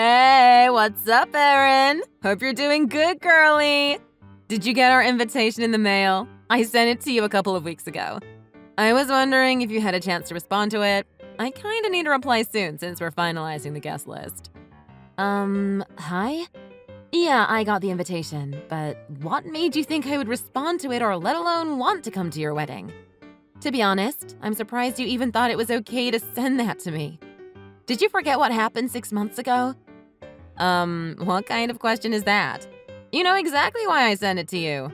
Hey, what's up, Erin? Hope you're doing good, girlie. Did you get our invitation in the mail? I sent it to you a couple of weeks ago. I was wondering if you had a chance to respond to it. I kinda need a reply soon since we're finalizing the guest list. Hi? Yeah, I got the invitation, but what made you think I would respond to it or let alone want to come to your wedding? To be honest, I'm surprised you even thought it was okay to send that to me. Did you forget what happened 6 months ago? What kind of question is that? You know exactly why I sent it to you.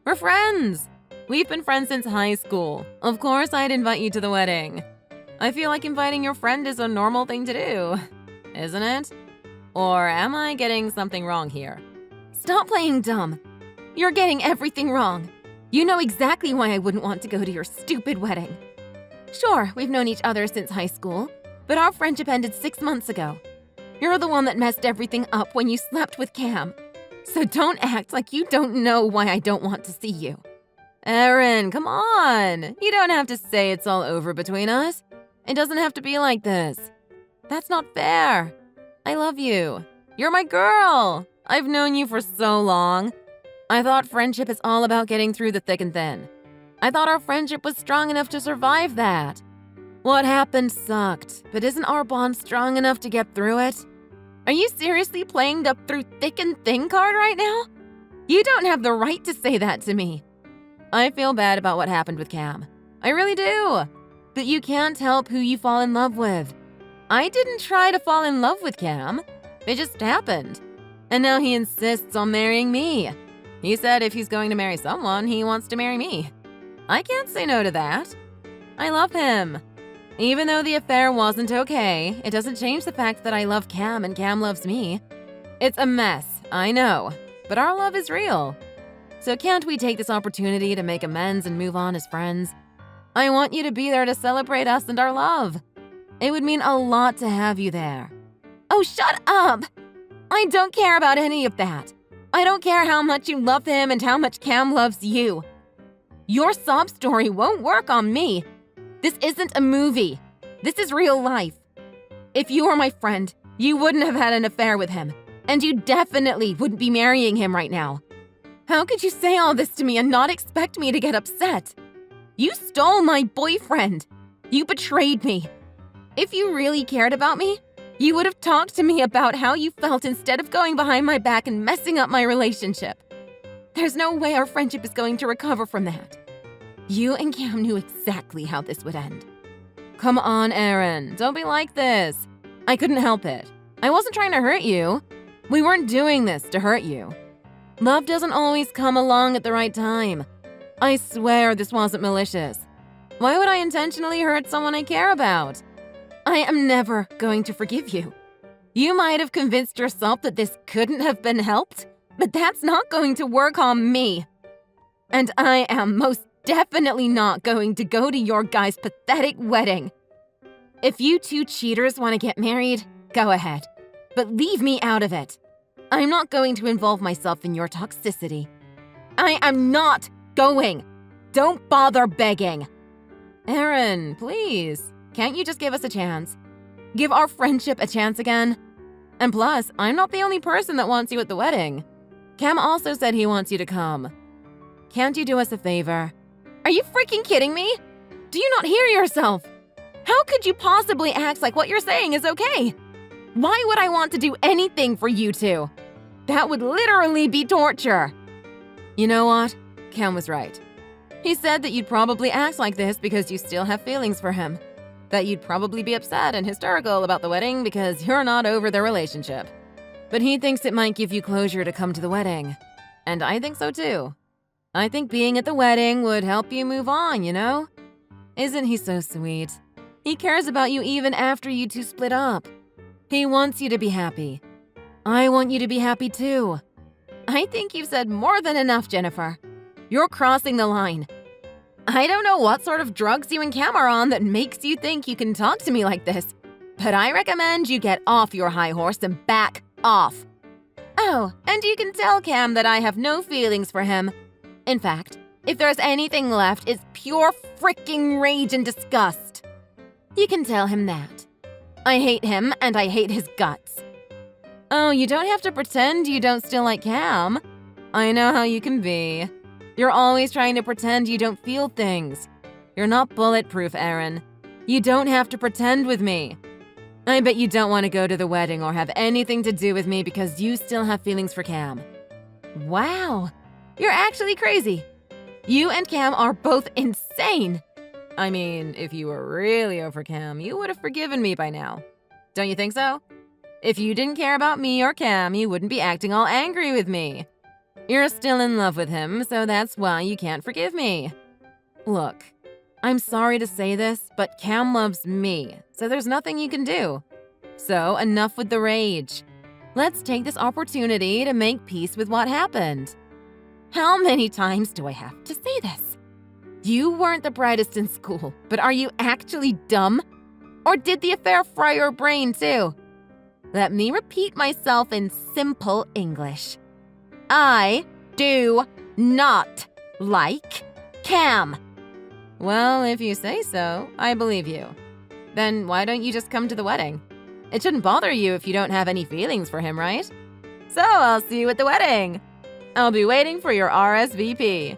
We're friends. We've been friends since high school. Of course I'd invite you to the wedding. I feel like inviting your friend is a normal thing to do, isn't it? Or am I getting something wrong here? Stop playing dumb. You're getting everything wrong. You know exactly why I wouldn't want to go to your stupid wedding. Sure, we've known each other since high school, but our friendship ended 6 months ago. You're the one that messed everything up when you slept with Cam. So don't act like you don't know why I don't want to see you. Erin, come on. You don't have to say it's all over between us. It doesn't have to be like this. That's not fair. I love you. You're my girl. I've known you for so long. I thought friendship is all about getting through the thick and thin. I thought our friendship was strong enough to survive that. What happened sucked, but isn't our bond strong enough to get through it? Are you seriously playing the through thick and thin card right now? You don't have the right to say that to me. I feel bad about what happened with Cam. I really do. But you can't help who you fall in love with. I didn't try to fall in love with Cam. It just happened. And now he insists on marrying me. He said if he's going to marry someone, he wants to marry me. I can't say no to that. I love him. Even though the affair wasn't okay, it doesn't change the fact that I love Cam and Cam loves me. It's a mess, I know, but our love is real. So can't we take this opportunity to make amends and move on as friends? I want you to be there to celebrate us and our love. It would mean a lot to have you there. Oh, shut up! I don't care about any of that. I don't care how much you love him and how much Cam loves you. Your sob story won't work on me. This isn't a movie. This is real life. If you were my friend, you wouldn't have had an affair with him, and you definitely wouldn't be marrying him right now. How could you say all this to me and not expect me to get upset? You stole my boyfriend. You betrayed me. If you really cared about me, you would have talked to me about how you felt instead of going behind my back and messing up my relationship. There's no way our friendship is going to recover from that. You and Cam knew exactly how this would end. Come on, Erin, don't be like this. I couldn't help it. I wasn't trying to hurt you. We weren't doing this to hurt you. Love doesn't always come along at the right time. I swear this wasn't malicious. Why would I intentionally hurt someone I care about? I am never going to forgive you. You might have convinced yourself that this couldn't have been helped, but that's not going to work on me. And I am most definitely not going to go to your guy's pathetic wedding. If you two cheaters want to get married, go ahead. But leave me out of it. I'm not going to involve myself in your toxicity. I am not going. Don't bother begging. Erin, please. Can't you just give us a chance? Give our friendship a chance again? And plus, I'm not the only person that wants you at the wedding. Cam also said he wants you to come. Can't you do us a favor? Are you freaking kidding me? Do you not hear yourself? How could you possibly act like what you're saying is okay? Why would I want to do anything for you two? That would literally be torture. You know what? Cam was right. He said that you'd probably act like this because you still have feelings for him. That you'd probably be upset and hysterical about the wedding because you're not over the relationship. But he thinks it might give you closure to come to the wedding. And I think so too. I think being at the wedding would help you move on, you know? Isn't he so sweet? He cares about you even after you two split up. He wants you to be happy. I want you to be happy too. I think you've said more than enough, Jennifer. You're crossing the line. I don't know what sort of drugs you and Cam are on that makes you think you can talk to me like this, but I recommend you get off your high horse and back off. Oh, and you can tell Cam that I have no feelings for him. In fact, if there's anything left, it's pure freaking rage and disgust. You can tell him that. I hate him and I hate his guts. Oh, you don't have to pretend you don't still like Cam. I know how you can be. You're always trying to pretend you don't feel things. You're not bulletproof, Erin. You don't have to pretend with me. I bet you don't want to go to the wedding or have anything to do with me because you still have feelings for Cam. Wow, you're actually crazy. You and Cam are both insane. I mean, if you were really over Cam, you would have forgiven me by now. Don't you think so? If you didn't care about me or Cam, you wouldn't be acting all angry with me. You're still in love with him, so that's why you can't forgive me. Look, I'm sorry to say this, but Cam loves me, so there's nothing you can do. So enough with the rage. Let's take this opportunity to make peace with what happened. How many times do I have to say this? You weren't the brightest in school, but are you actually dumb? Or did the affair fry your brain too? Let me repeat myself in simple English. I do not like Cam. Well, if you say so, I believe you. Then why don't you just come to the wedding? It shouldn't bother you if you don't have any feelings for him, right? So I'll see you at the wedding. I'll be waiting for your RSVP.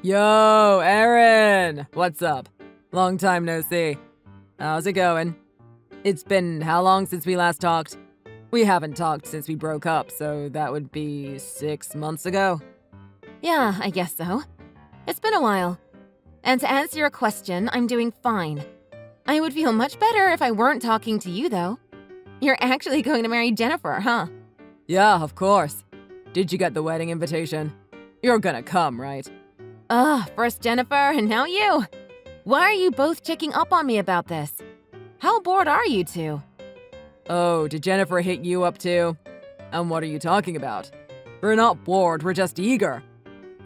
Yo, Erin! What's up? Long time no see. How's it going? It's been how long since we last talked? We haven't talked since we broke up, so that would be 6 months ago. Yeah, I guess so. It's been a while. And to answer your question, I'm doing fine. I would feel much better if I weren't talking to you, though. You're actually going to marry Jennifer, huh? Yeah, of course. Did you get the wedding invitation? You're gonna come, right? First Jennifer and now you. Why are you both checking up on me about this? How bored are you two? Oh, did Jennifer hit you up too? And what are you talking about? We're not bored, we're just eager.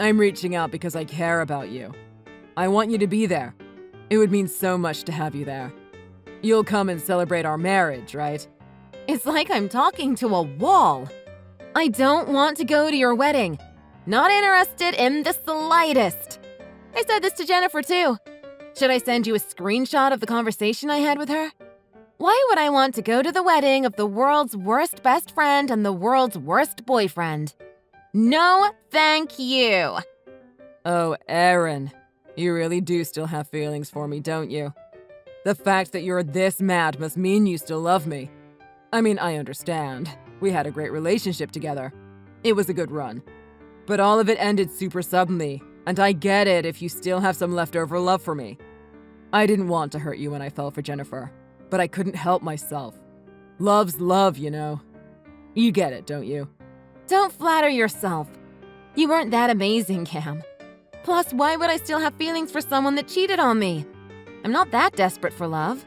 I'm reaching out because I care about you. I want you to be there. It would mean so much to have you there. You'll come and celebrate our marriage, right? It's like I'm talking to a wall. I don't want to go to your wedding. Not interested in the slightest. I said this to Jennifer too. Should I send you a screenshot of the conversation I had with her? Why would I want to go to the wedding of the world's worst best friend and the world's worst boyfriend? No, thank you. Oh, Erin, you really do still have feelings for me, don't you? The fact that you're this mad must mean you still love me. I mean, I understand. We had a great relationship together. It was a good run. But all of it ended super suddenly, and I get it if you still have some leftover love for me. I didn't want to hurt you when I fell for Jennifer, but I couldn't help myself. Love's love, you know. You get it, don't you? Don't flatter yourself. You weren't that amazing, Cam. Plus, why would I still have feelings for someone that cheated on me? I'm not that desperate for love.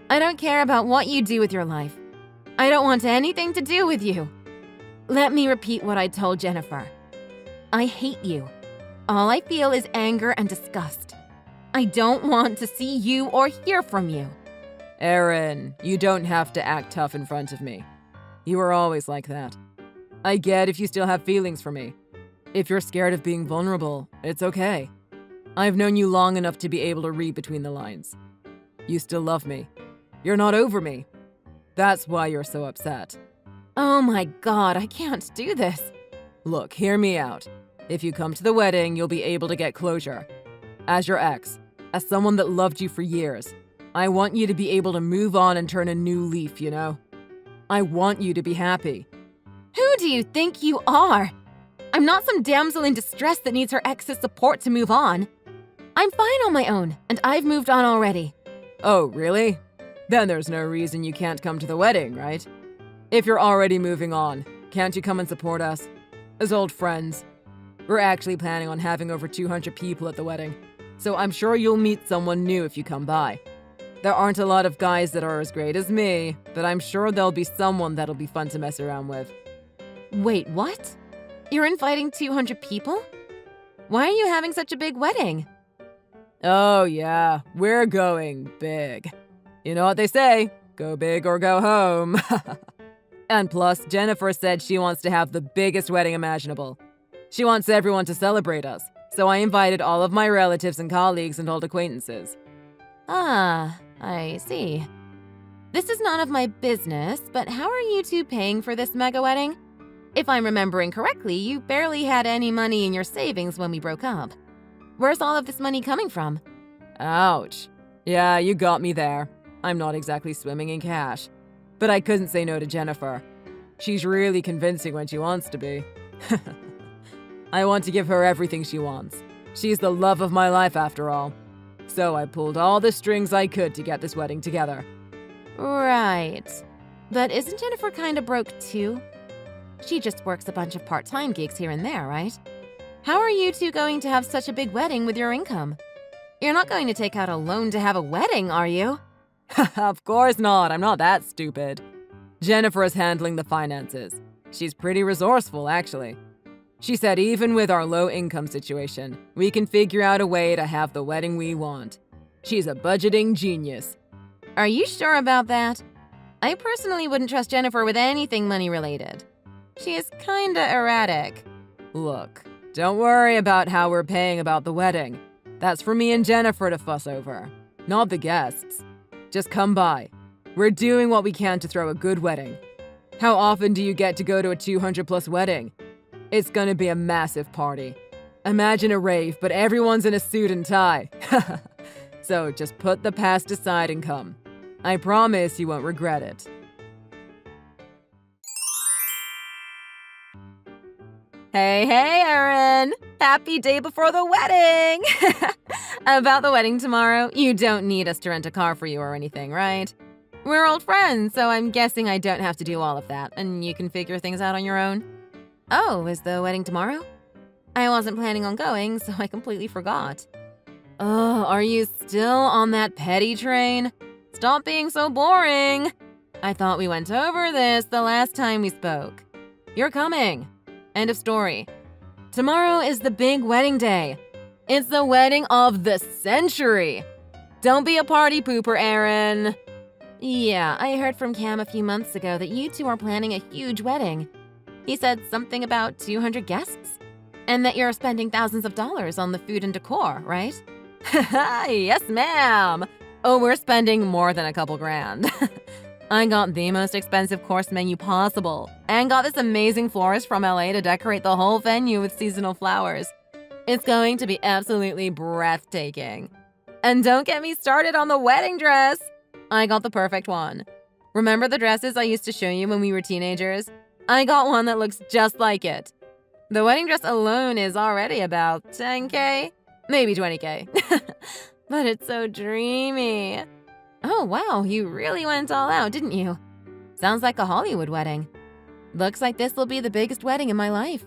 I don't care about what you do with your life. I don't want anything to do with you. Let me repeat what I told Jennifer. I hate you. All I feel is anger and disgust. I don't want to see you or hear from you. Erin, you don't have to act tough in front of me. You were always like that. I get if you still have feelings for me. If you're scared of being vulnerable, it's okay. I've known you long enough to be able to read between the lines. You still love me. You're not over me. That's why you're so upset. Oh my God, I can't do this. Look, hear me out. If you come to the wedding, you'll be able to get closure. As your ex, as someone that loved you for years, I want you to be able to move on and turn a new leaf, you know? I want you to be happy. Who do you think you are? I'm not some damsel in distress that needs her ex's support to move on. I'm fine on my own, and I've moved on already. Oh, really? Then there's no reason you can't come to the wedding, right? If you're already moving on, can't you come and support us? As old friends. We're actually planning on having over 200 people at the wedding, so I'm sure you'll meet someone new if you come by. There aren't a lot of guys that are as great as me, but I'm sure there'll be someone that'll be fun to mess around with. Wait, what? You're inviting 200 people? Why are you having such a big wedding? Oh yeah, we're going big. You know what they say, go big or go home. And plus, Jennifer said she wants to have the biggest wedding imaginable. She wants everyone to celebrate us, so I invited all of my relatives and colleagues and old acquaintances. Ah, I see. This is none of my business, but how are you two paying for this mega wedding? If I'm remembering correctly, you barely had any money in your savings when we broke up. Where's all of this money coming from? Ouch. Yeah, you got me there. I'm not exactly swimming in cash. But I couldn't say no to Jennifer. She's really convincing when she wants to be. I want to give her everything she wants. She's the love of my life after all. So I pulled all the strings I could to get this wedding together. Right. But isn't Jennifer kinda broke too? She just works a bunch of part-time gigs here and there, right? How are you two going to have such a big wedding with your income? You're not going to take out a loan to have a wedding, are you? Of course not, I'm not that stupid. Jennifer is handling the finances. She's pretty resourceful, actually. She said even with our low income situation, we can figure out a way to have the wedding we want. She's a budgeting genius. Are you sure about that? I personally wouldn't trust Jennifer with anything money-related. She is kinda erratic. Look, don't worry about how we're paying about the wedding. That's for me and Jennifer to fuss over, not the guests. Just come by. We're doing what we can to throw a good wedding. How often do you get to go to a 200-plus wedding? It's gonna be a massive party. Imagine a rave, but everyone's in a suit and tie. So just put the past aside and come. I promise you won't regret it. Hey, Erin! Happy day before the wedding! About the wedding tomorrow, you don't need us to rent a car for you or anything, right? We're old friends, so I'm guessing I don't have to do all of that, and you can figure things out on your own. Oh, is the wedding tomorrow? I wasn't planning on going, so I completely forgot. Oh, are you still on that petty train? Stop being so boring! I thought we went over this the last time we spoke. You're coming. End of story. Tomorrow is the big wedding day. It's the wedding of the century. Don't be a party pooper, Erin. Yeah, I heard from Cam a few months ago that you two are planning a huge wedding. He said something about 200 guests? And that you're spending thousands of dollars on the food and decor, right? Yes, ma'am. Oh, we're spending more than a couple grand. I got the most expensive course menu possible, and got this amazing florist from LA to decorate the whole venue with seasonal flowers. It's going to be absolutely breathtaking. And don't get me started on the wedding dress! I got the perfect one. Remember the dresses I used to show you when we were teenagers? I got one that looks just like it. The wedding dress alone is already about 10K? Maybe 20K. But it's so dreamy. Oh wow, you really went all out, didn't you? Sounds like a Hollywood wedding. Looks like this will be the biggest wedding in my life.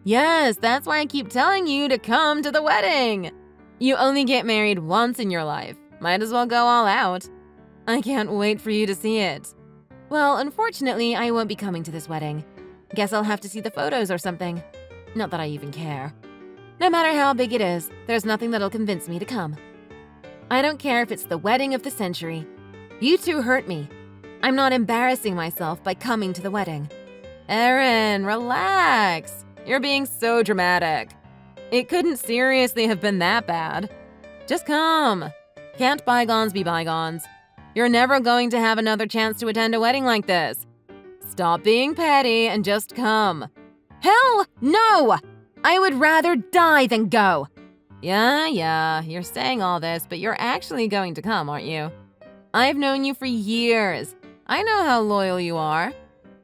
Yes, that's why I keep telling you to come to the wedding. You only get married once in your life. Might as well go all out. I can't wait for you to see it. Well, unfortunately, I won't be coming to this wedding. Guess I'll have to see the photos or something. Not that I even care. No matter how big it is, there's nothing that'll convince me to come. I don't care if it's the wedding of the century. You two hurt me. I'm not embarrassing myself by coming to the wedding. Erin, relax. You're being so dramatic. It couldn't seriously have been that bad. Just come. Can't bygones be bygones? You're never going to have another chance to attend a wedding like this. Stop being petty and just come. Hell no! I would rather die than go. Yeah, you're saying all this, but you're actually going to come, aren't you? I've known you for years. I know how loyal you are.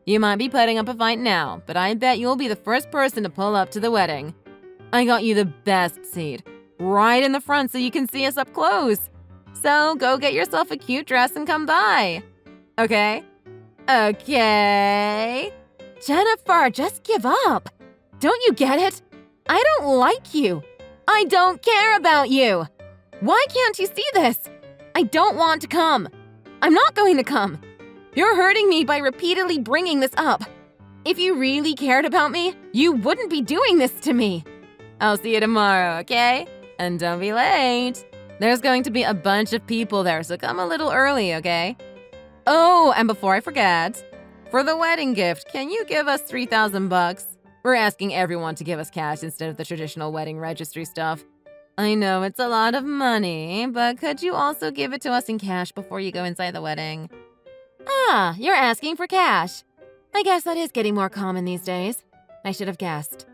You might be putting up a fight now, but I bet you'll be the first person to pull up to the wedding. I got you the best seat, right in the front so you can see us up close. So go get yourself a cute dress and come by. Okay? Okay. Jennifer, just give up. Don't you get it? I don't like you. I don't care about you. Why can't you see this? I don't want to come. I'm not going to come. You're hurting me by repeatedly bringing this up. If you really cared about me, you wouldn't be doing this to me. I'll see you tomorrow, okay? And don't be late. There's going to be a bunch of people there, so come a little early, okay? Oh, and before I forget, for the wedding gift, can you give us $3,000? We're asking everyone to give us cash instead of the traditional wedding registry stuff. I know it's a lot of money, but could you also give it to us in cash before you go inside the wedding? Ah, you're asking for cash. I guess that is getting more common these days. I should have guessed.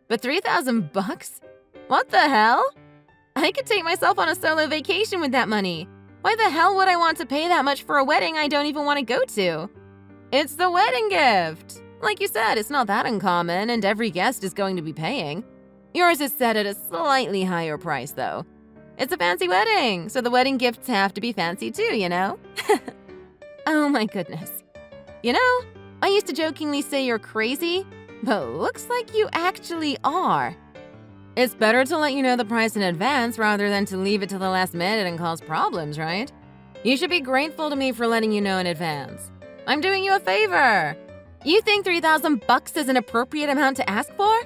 But 3,000 bucks? What the hell? I could take myself on a solo vacation with that money. Why the hell would I want to pay that much for a wedding I don't even want to go to? It's the wedding gift. Like you said, it's not that uncommon, and every guest is going to be paying. Yours is set at a slightly higher price, though. It's a fancy wedding, so the wedding gifts have to be fancy too, you know? Oh my goodness. You know, I used to jokingly say you're crazy, but looks like you actually are. It's better to let you know the price in advance rather than to leave it to the last minute and cause problems, right? You should be grateful to me for letting you know in advance. I'm doing you a favor. You think 3,000 bucks is an appropriate amount to ask for?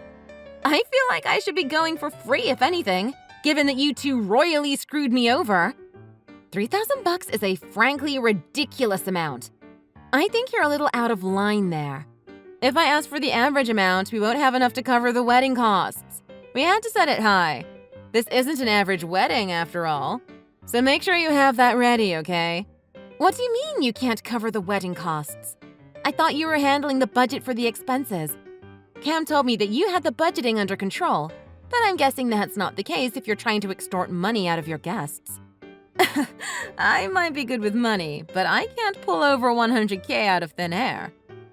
I feel like I should be going for free, if anything, given that you two royally screwed me over. 3,000 bucks is a frankly ridiculous amount. I think you're a little out of line there. If I ask for the average amount, we won't have enough to cover the wedding costs. We had to set it high. This isn't an average wedding, after all. So make sure you have that ready, okay? What do you mean you can't cover the wedding costs? I thought you were handling the budget for the expenses. Cam told me that you had the budgeting under control, but I'm guessing that's not the case if you're trying to extort money out of your guests. I might be good with money, but I can't pull over 100K out of thin air.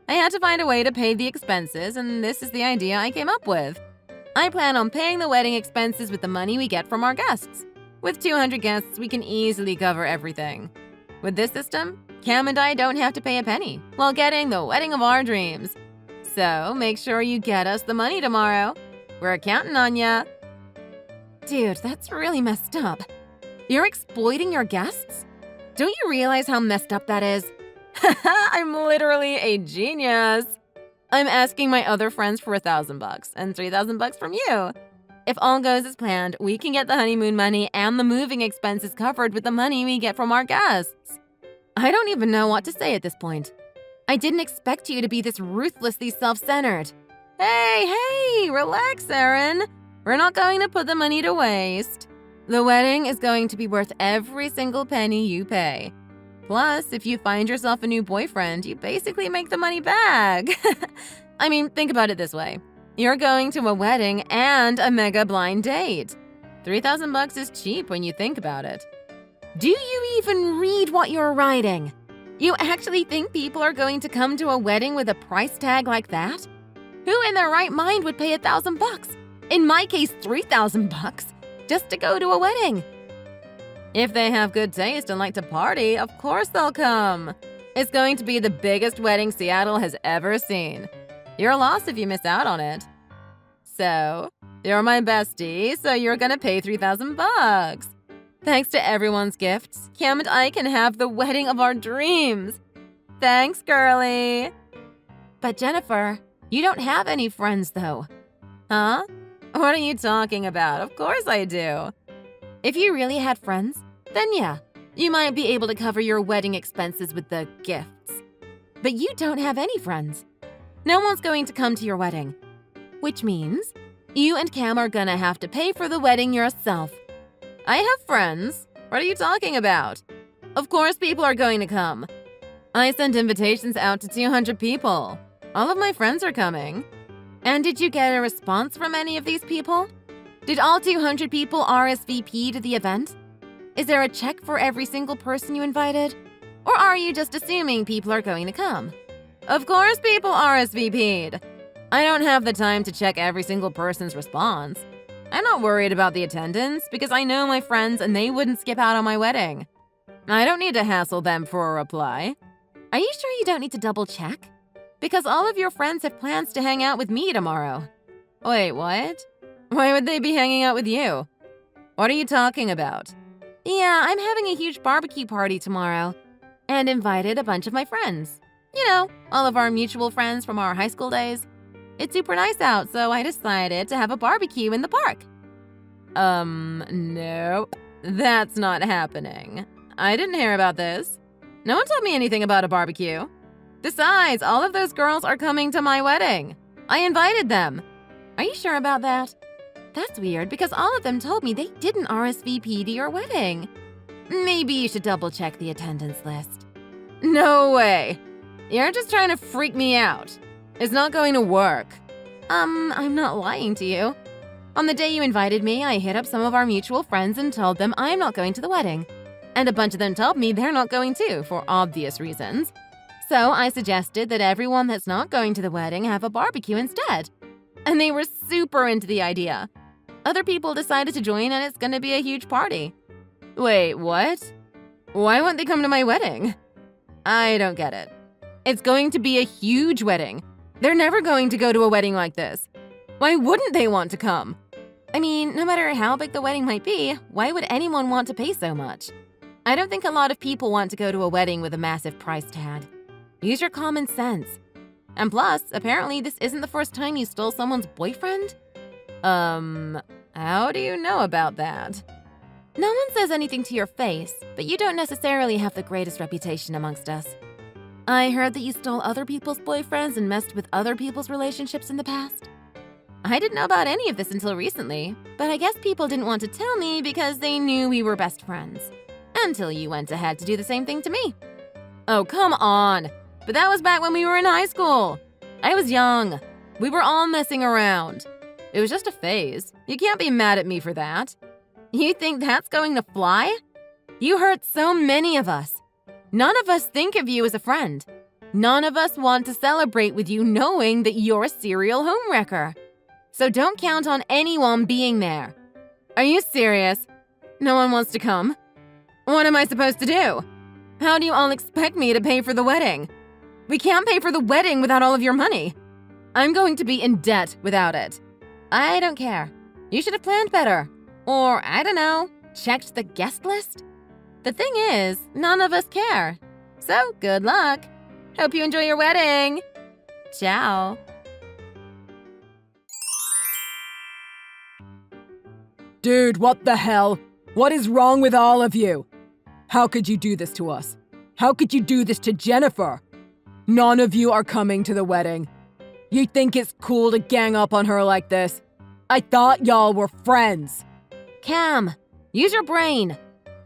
I had to find a way to pay the expenses, and this is the idea I came up with. I plan on paying the wedding expenses with the money we get from our guests. With 200 guests, we can easily cover everything. With this system, Cam and I don't have to pay a penny while getting the wedding of our dreams. So make sure you get us the money tomorrow. We're counting on ya. Dude, that's really messed up. You're exploiting your guests? Don't you realize how messed up that is? I'm literally a genius. I'm asking my other friends for 1,000 bucks and 3,000 bucks from you. If all goes as planned, we can get the honeymoon money and the moving expenses covered with the money we get from our guests. I don't even know what to say at this point. I didn't expect you to be this ruthlessly self-centered. Hey, relax, Erin. We're not going to put the money to waste. The wedding is going to be worth every single penny you pay. Plus, if you find yourself a new boyfriend, you basically make the money back. I mean, think about it this way. You're going to a wedding and a mega blind date. 3,000 bucks is cheap when you think about it. Do you even read what you're writing? You actually think people are going to come to a wedding with a price tag like that? Who in their right mind would pay 1,000 bucks? In my case, 3,000 bucks, just to go to a wedding. If they have good taste and like to party, of course they'll come. It's going to be the biggest wedding Seattle has ever seen. You're lost if you miss out on it. So, you're my bestie, so you're gonna pay 3,000 bucks. Thanks to everyone's gifts, Cam and I can have the wedding of our dreams. Thanks, girlie. But Jennifer, you don't have any friends, though. Huh? What are you talking about? Of course I do. If you really had friends, then yeah, you might be able to cover your wedding expenses with the gifts. But you don't have any friends. No one's going to come to your wedding. Which means you and Cam are gonna have to pay for the wedding yourself. I have friends. What are you talking about? Of course people are going to come. I sent invitations out to 200 people. All of my friends are coming. And did you get a response from any of these people? Did all 200 people RSVP to the event? Is there a check for every single person you invited? Or are you just assuming people are going to come? Of course people RSVP'd. I don't have the time to check every single person's response. I'm not worried about the attendance because I know my friends and they wouldn't skip out on my wedding. I don't need to hassle them for a reply. Are you sure you don't need to double check? Because all of your friends have plans to hang out with me tomorrow. Wait, what? Why would they be hanging out with you? What are you talking about? Yeah, I'm having a huge barbecue party tomorrow and invited a bunch of my friends. You know, all of our mutual friends from our high school days. It's super nice out, so I decided to have a barbecue in the park. Nope. That's not happening. I didn't hear about this. No one told me anything about a barbecue. Besides, all of those girls are coming to my wedding. I invited them. Are you sure about that? That's weird because all of them told me they didn't RSVP to your wedding. Maybe you should double-check the attendance list. No way. You're just trying to freak me out. It's not going to work. I'm not lying to you. On the day you invited me, I hit up some of our mutual friends and told them I'm not going to the wedding. And a bunch of them told me they're not going too, for obvious reasons. So I suggested that everyone that's not going to the wedding have a barbecue instead. And they were super into the idea. Other people decided to join and it's gonna be a huge party. Wait, what? Why won't they come to my wedding? I don't get it. It's going to be a huge wedding. They're never going to go to a wedding like this. Why wouldn't they want to come? I mean, no matter how big the wedding might be, why would anyone want to pay so much? I don't think a lot of people want to go to a wedding with a massive price tag. Use your common sense. And plus, apparently this isn't the first time you stole someone's boyfriend? How do you know about that? No one says anything to your face, but you don't necessarily have the greatest reputation amongst us. I heard that you stole other people's boyfriends and messed with other people's relationships in the past. I didn't know about any of this until recently, but I guess people didn't want to tell me because they knew we were best friends. Until you went ahead to do the same thing to me. Oh, come on. But that was back when we were in high school. I was young. We were all messing around. It was just a phase. You can't be mad at me for that. You think that's going to fly? You hurt so many of us. None of us think of you as a friend. None of us want to celebrate with you knowing that you're a serial homewrecker. So don't count on anyone being there. Are you serious? No one wants to come? What am I supposed to do? How do you all expect me to pay for the wedding? We can't pay for the wedding without all of your money. I'm going to be in debt without it. I don't care. You should have planned better. Or, I don't know, checked the guest list? The thing is, none of us care. So, good luck. Hope you enjoy your wedding. Ciao. Dude, what the hell? What is wrong with all of you? How could you do this to us? How could you do this to Jennifer? None of you are coming to the wedding. You think it's cool to gang up on her like this? I thought y'all were friends. Cam, use your brain.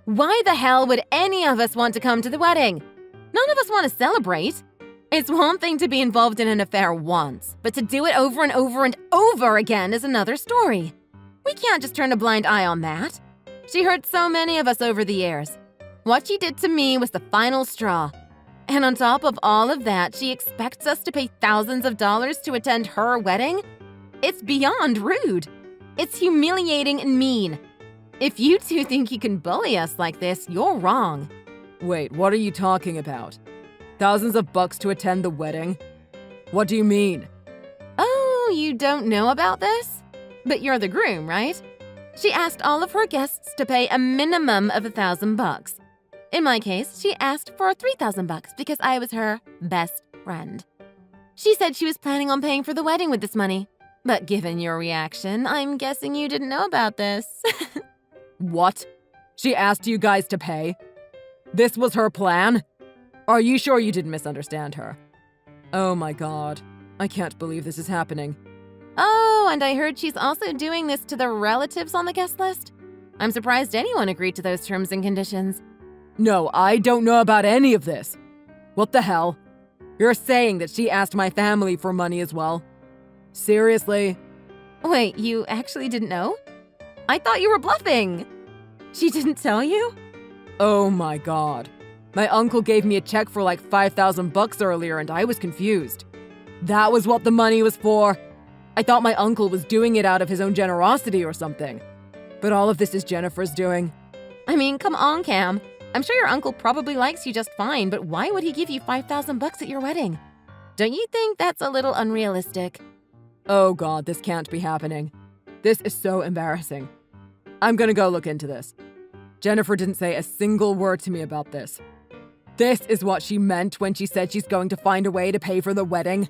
Why the hell would any of us want to come to the wedding? None of us want to celebrate. It's one thing to be involved in an affair once, but to do it over and over and over again is another story. We can't just turn a blind eye on that. She hurt so many of us over the years. What she did to me was the final straw. And on top of all of that, she expects us to pay thousands of dollars to attend her wedding? It's beyond rude. It's humiliating and mean. If you two think you can bully us like this, you're wrong. Wait, what are you talking about? Thousands of bucks to attend the wedding? What do you mean? Oh, you don't know about this? But you're the groom, right? She asked all of her guests to pay a minimum of $1,000. In my case, she asked for $3,000 because I was her best friend. She said she was planning on paying for the wedding with this money. But given your reaction, I'm guessing you didn't know about this. What? She asked you guys to pay? This was her plan? Are you sure you didn't misunderstand her? Oh my god. I can't believe this is happening. Oh, and I heard she's also doing this to the relatives on the guest list. I'm surprised anyone agreed to those terms and conditions. No, I don't know about any of this. What the hell? You're saying that she asked my family for money as well? Seriously? Wait, you actually didn't know? I thought you were bluffing. She didn't tell you? Oh my god. My uncle gave me a check for like $5,000 earlier and I was confused. That was what the money was for. I thought my uncle was doing it out of his own generosity or something. But all of this is Jennifer's doing. I mean, come on, Cam. I'm sure your uncle probably likes you just fine, but why would he give you $5,000 at your wedding? Don't you think that's a little unrealistic? Oh god, this can't be happening. This is so embarrassing. I'm gonna go look into this. Jennifer didn't say a single word to me about this. This is what she meant when she said she's going to find a way to pay for the wedding.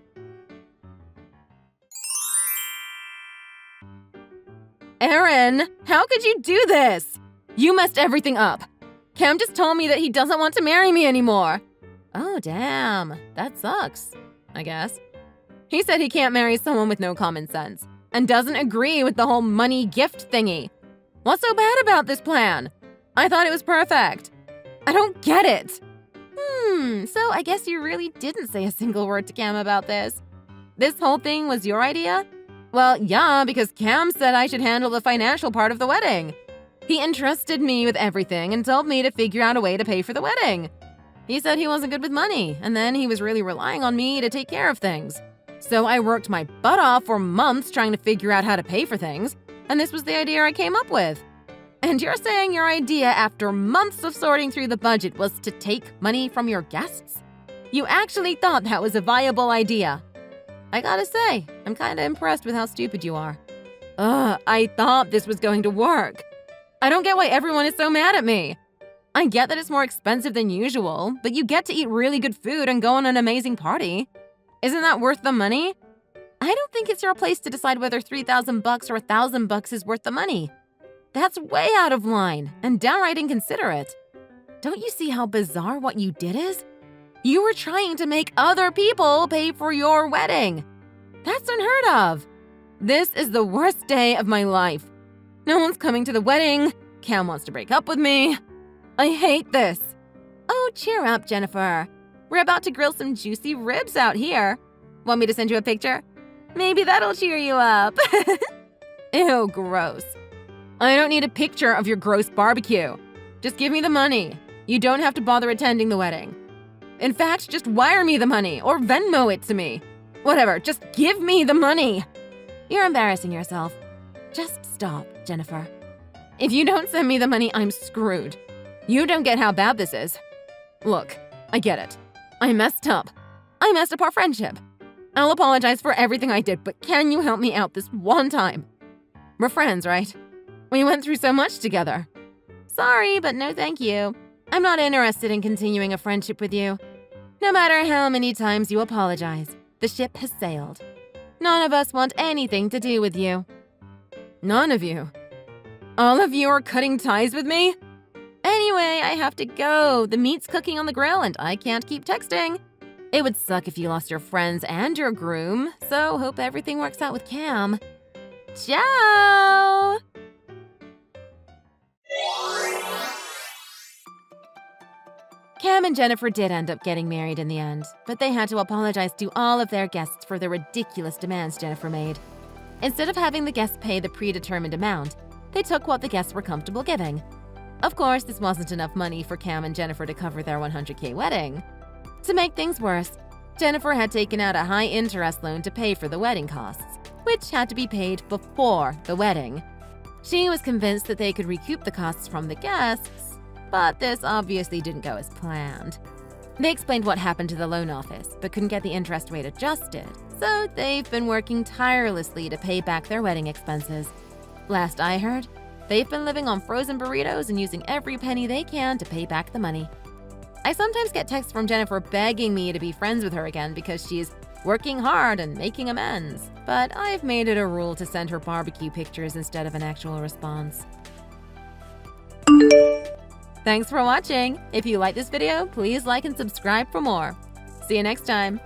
Aaron, how could you do this? You messed everything up. Cam just told me that he doesn't want to marry me anymore. Oh, damn. That sucks, I guess. He said he can't marry someone with no common sense. and doesn't agree with the whole money gift thingy. What's so bad about this plan? I thought it was perfect. I don't get it. So I guess you really didn't say a single word to Cam about this. This whole thing was your idea? Well, yeah, because Cam said I should handle the financial part of the wedding. He entrusted me with everything and told me to figure out a way to pay for the wedding. He said he wasn't good with money, and then he was really relying on me to take care of things. So I worked my butt off for months trying to figure out how to pay for things, and this was the idea I came up with. And you're saying your idea after months of sorting through the budget was to take money from your guests? You actually thought that was a viable idea. I gotta say, I'm kinda impressed with how stupid you are. I thought this was going to work. I don't get why everyone is so mad at me. I get that it's more expensive than usual, but you get to eat really good food and go on an amazing party. Isn't that worth the money? I don't think it's your place to decide whether $3,000 or $1,000 is worth the money. That's way out of line and downright inconsiderate. Don't you see how bizarre what you did is? You were trying to make other people pay for your wedding. That's unheard of. This is the worst day of my life. No one's coming to the wedding. Cam wants to break up with me. I hate this. Oh, cheer up, Jennifer. We're about to grill some juicy ribs out here. Want me to send you a picture? Maybe that'll cheer you up. Ew, gross. I don't need a picture of your gross barbecue. Just give me the money. You don't have to bother attending the wedding. In fact, just wire me the money or Venmo it to me. Whatever, just give me the money. You're embarrassing yourself. Just stop, Jennifer. If you don't send me the money, I'm screwed. You don't get how bad this is. Look, I get it. I messed up. I messed up our friendship. I'll apologize for everything I did, but can you help me out this one time? We're friends, right? We went through so much together. Sorry, but no thank you. I'm not interested in continuing a friendship with you. No matter how many times you apologize, the ship has sailed. None of us want anything to do with you. None of you? All of you are cutting ties with me? Anyway, I have to go. The meat's cooking on the grill and I can't keep texting. It would suck if you lost your friends and your groom, so hope everything works out with Cam. Ciao! Cam and Jennifer did end up getting married in the end, but they had to apologize to all of their guests for the ridiculous demands Jennifer made. Instead of having the guests pay the predetermined amount, they took what the guests were comfortable giving. Of course, this wasn't enough money for Cam and Jennifer to cover their $100K wedding. To make things worse, Jennifer had taken out a high-interest loan to pay for the wedding costs, which had to be paid before the wedding. She was convinced that they could recoup the costs from the guests, but this obviously didn't go as planned. They explained what happened to the loan office, but couldn't get the interest rate adjusted, so they've been working tirelessly to pay back their wedding expenses. Last I heard, they've been living on frozen burritos and using every penny they can to pay back the money. I sometimes get texts from Jennifer begging me to be friends with her again because she's working hard and making amends, but I've made it a rule to send her barbecue pictures instead of an actual response. Thanks for watching. If you like this video, please like and subscribe for more. See you next time.